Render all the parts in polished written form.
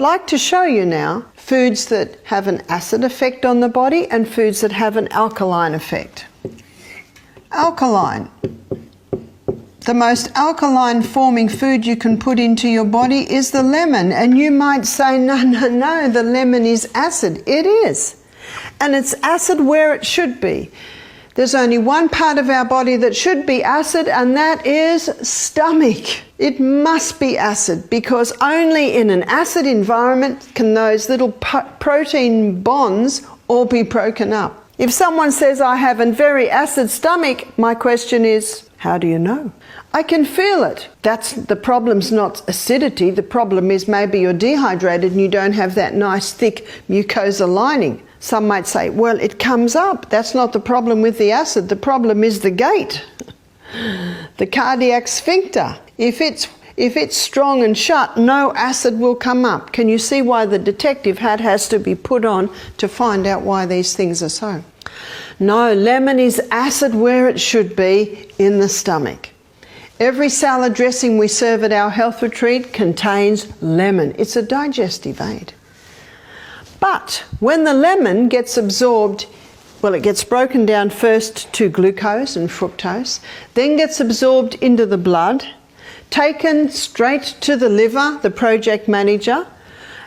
I'd like to show you now foods that have an acid effect on the body and foods that have an alkaline effect. Alkaline. The most alkaline forming food you can put into your body is the lemon. And you might say, no, the lemon is acid. It is. And it's acid where it should be. There's only one part of our body that should be acid, and that is stomach. It must be acid, because only in an acid environment can those little protein bonds all be broken up. If someone says, I have a very acid stomach, my question is, how do you know? I can feel it. The problem's not acidity. The problem is maybe you're dehydrated and you don't have that nice thick mucosa lining. Some might say, well, it comes up. That's not the problem with the acid. The problem is the gate, the cardiac sphincter. If it's strong and shut, no acid will come up. Can you see why the detective hat has to be put on to find out why these things are so? No, lemon is acid where it should be, in the stomach. Every salad dressing we serve at our health retreat contains lemon. It's a digestive aid. But when the lemon gets absorbed, well, it gets broken down first to glucose and fructose, then gets absorbed into the blood, taken straight to the liver, the project manager,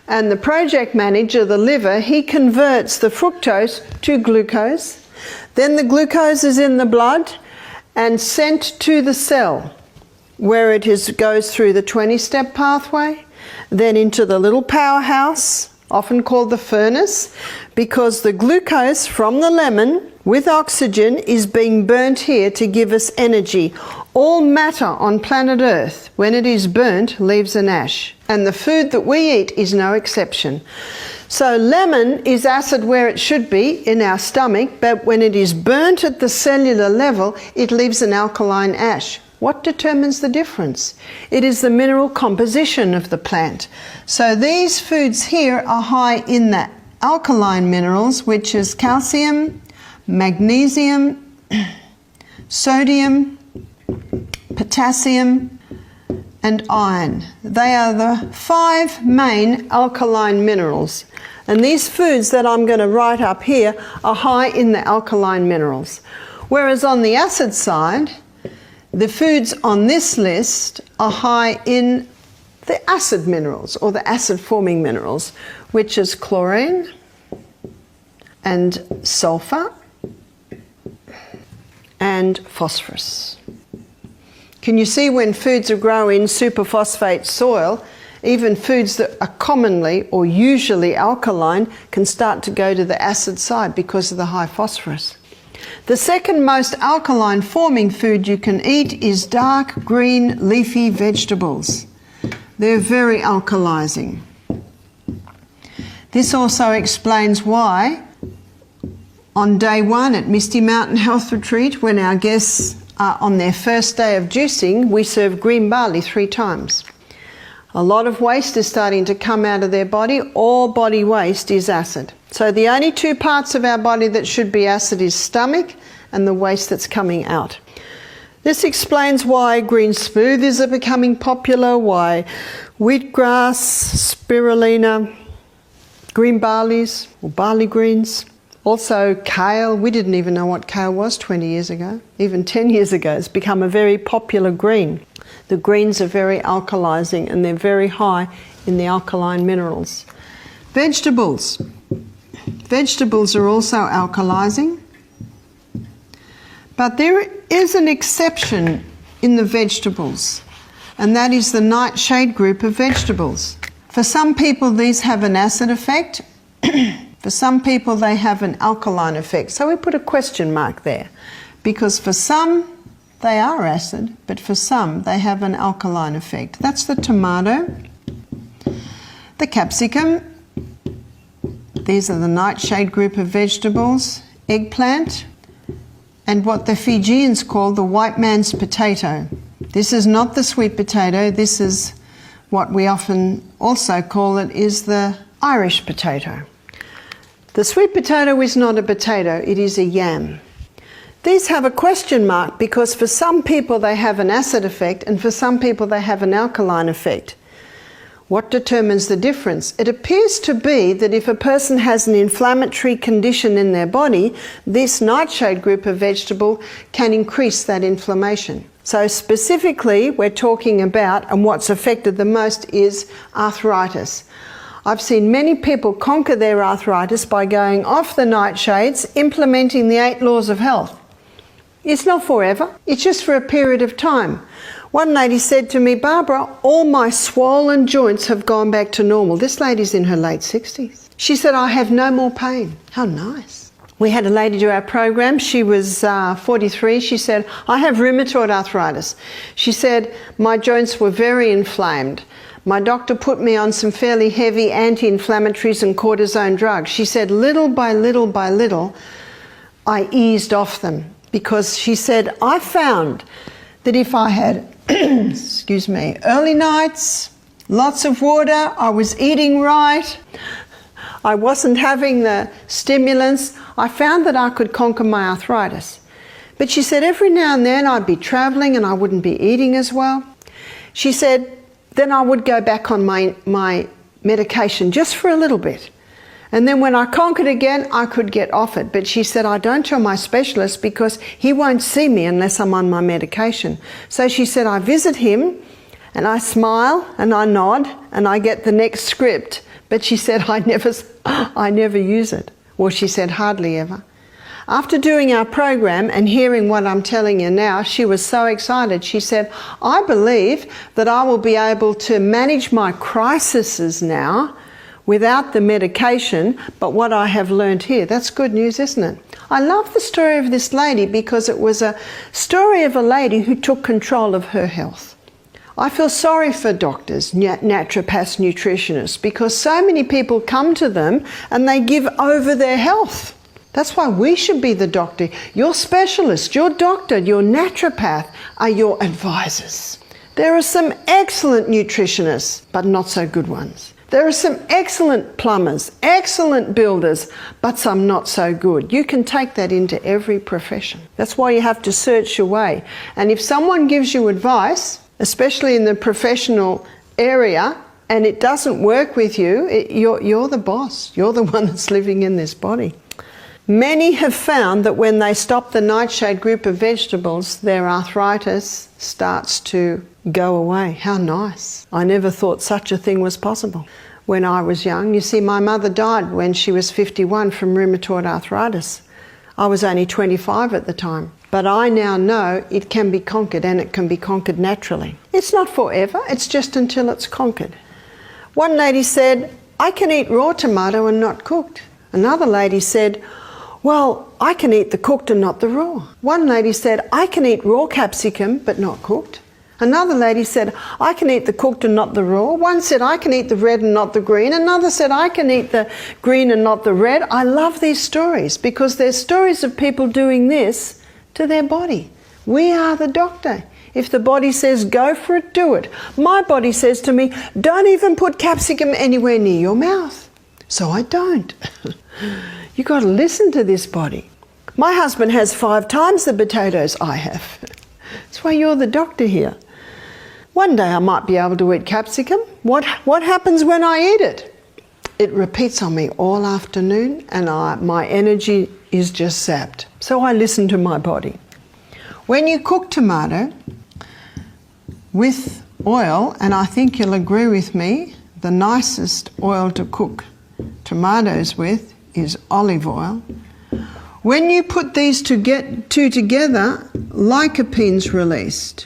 and the project manager, the liver, he converts the fructose to glucose. Then the glucose is in the blood and sent to the cell, where it goes through the 20-step pathway, then into the little powerhouse, often called the furnace, because the glucose from the lemon with oxygen is being burnt here to give us energy. All matter on planet Earth, when it is burnt, leaves an ash. And the food that we eat is no exception. So lemon is acid where it should be, in our stomach, but when it is burnt at the cellular level, it leaves an alkaline ash. What determines the difference? It is the mineral composition of the plant. So these foods here are high in the alkaline minerals, which is calcium, magnesium, sodium, potassium, and iron. They are the 5 main alkaline minerals. And these foods that I'm going to write up here are high in the alkaline minerals. Whereas on the acid side, the foods on this list are high in the acid minerals, or the acid-forming minerals, which is chlorine and sulfur and phosphorus. Can you see when foods are grown in superphosphate soil, even foods that are commonly or usually alkaline can start to go to the acid side because of the high phosphorus? The second most alkaline forming food you can eat is dark green leafy vegetables. They're very alkalizing. This also explains why on day 1 at Misty Mountain Health Retreat, when our guests are on their first day of juicing, we serve green barley 3 times. A lot of waste is starting to come out of their body. All body waste is acid. So the only 2 parts of our body that should be acid is stomach and the waste that's coming out. This explains why green smoothies are becoming popular, why wheatgrass, spirulina, green barleys or barley greens, also kale. We didn't even know what kale was 20 years ago. Even 10 years ago, it's become a very popular green. The greens are very alkalizing and they're very high in the alkaline minerals. Vegetables. Vegetables are also alkalizing, but there is an exception in the vegetables, and that is the nightshade group of vegetables. For some people these have an acid effect, for some people they have an alkaline effect. So we put a question mark there, because for some they are acid, but for some they have an alkaline effect. That's the tomato, the capsicum. These are the nightshade group of vegetables, eggplant, and what the Fijians call the white man's potato. This is not the sweet potato. This is what we often also call it is the Irish potato. The sweet potato is not a potato, it is a yam. These have a question mark because for some people they have an acid effect and for some people they have an alkaline effect. What determines the difference? It appears to be that if a person has an inflammatory condition in their body, this nightshade group of vegetable can increase that inflammation. So specifically, we're talking about, and what's affected the most is arthritis. I've seen many people conquer their arthritis by going off the nightshades, implementing the 8 laws of health. It's not forever, it's just for a period of time. One lady said to me, Barbara, all my swollen joints have gone back to normal. This lady's in her late 60s. She said, I have no more pain. How nice. We had a lady do our program. She was 43. She said, I have rheumatoid arthritis. She said, my joints were very inflamed. My doctor put me on some fairly heavy anti-inflammatories and cortisone drugs. She said, little by little by little, I eased off them, because she said, I found that if I had excuse me, early nights, lots of water, I was eating right, I wasn't having the stimulants, I found that I could conquer my arthritis. But she said every now and then I'd be travelling and I wouldn't be eating as well. She said then I would go back on my medication just for a little bit. And then when I conquered again, I could get off it. But she said, I don't tell my specialist because he won't see me unless I'm on my medication. So she said, I visit him and I smile and I nod and I get the next script. But she said, I never use it. Well, she said, hardly ever. After doing our program and hearing what I'm telling you now, she was so excited. She said, I believe that I will be able to manage my crises now without the medication, but what I have learned here. That's good news, isn't it? I love the story of this lady because it was a story of a lady who took control of her health. I feel sorry for doctors, naturopaths, nutritionists, because so many people come to them and they give over their health. That's why we should be the doctor. Your specialist, your doctor, your naturopath are your advisors. There are some excellent nutritionists, but not so good ones. There are some excellent plumbers, excellent builders, but some not so good. You can take that into every profession. That's why you have to search your way. And if someone gives you advice, especially in the professional area, and it doesn't work with you, you're the boss. You're the one that's living in this body. Many have found that when they stop the nightshade group of vegetables, their arthritis starts to go away. How nice. I never thought such a thing was possible when I was young. You see, my mother died when she was 51 from rheumatoid arthritis. I was only 25 at the time. But I now know it can be conquered, and it can be conquered naturally. It's not forever, it's just until it's conquered. One lady said, I can eat raw tomato and not cooked. Another lady said, well, I can eat the cooked and not the raw. One lady said, I can eat raw capsicum but not cooked. Another lady said, I can eat the cooked and not the raw. One said, I can eat the red and not the green. Another said, I can eat the green and not the red. I love these stories because they're stories of people doing this to their body. We are the doctor. If the body says go for it, do it. My body says to me, don't even put capsicum anywhere near your mouth. So I don't. You've got to listen to this body. My husband has 5 times the potatoes I have. That's why you're the doctor here. One day I might be able to eat capsicum. What happens when I eat it? It repeats on me all afternoon and my energy is just sapped. So I listen to my body. When you cook tomato with oil, and I think you'll agree with me, the nicest oil to cook tomatoes with is olive oil. When you put these two together, lycopene's released.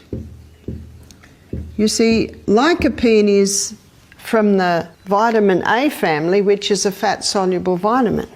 You see, lycopene is from the vitamin A family, which is a fat-soluble vitamin.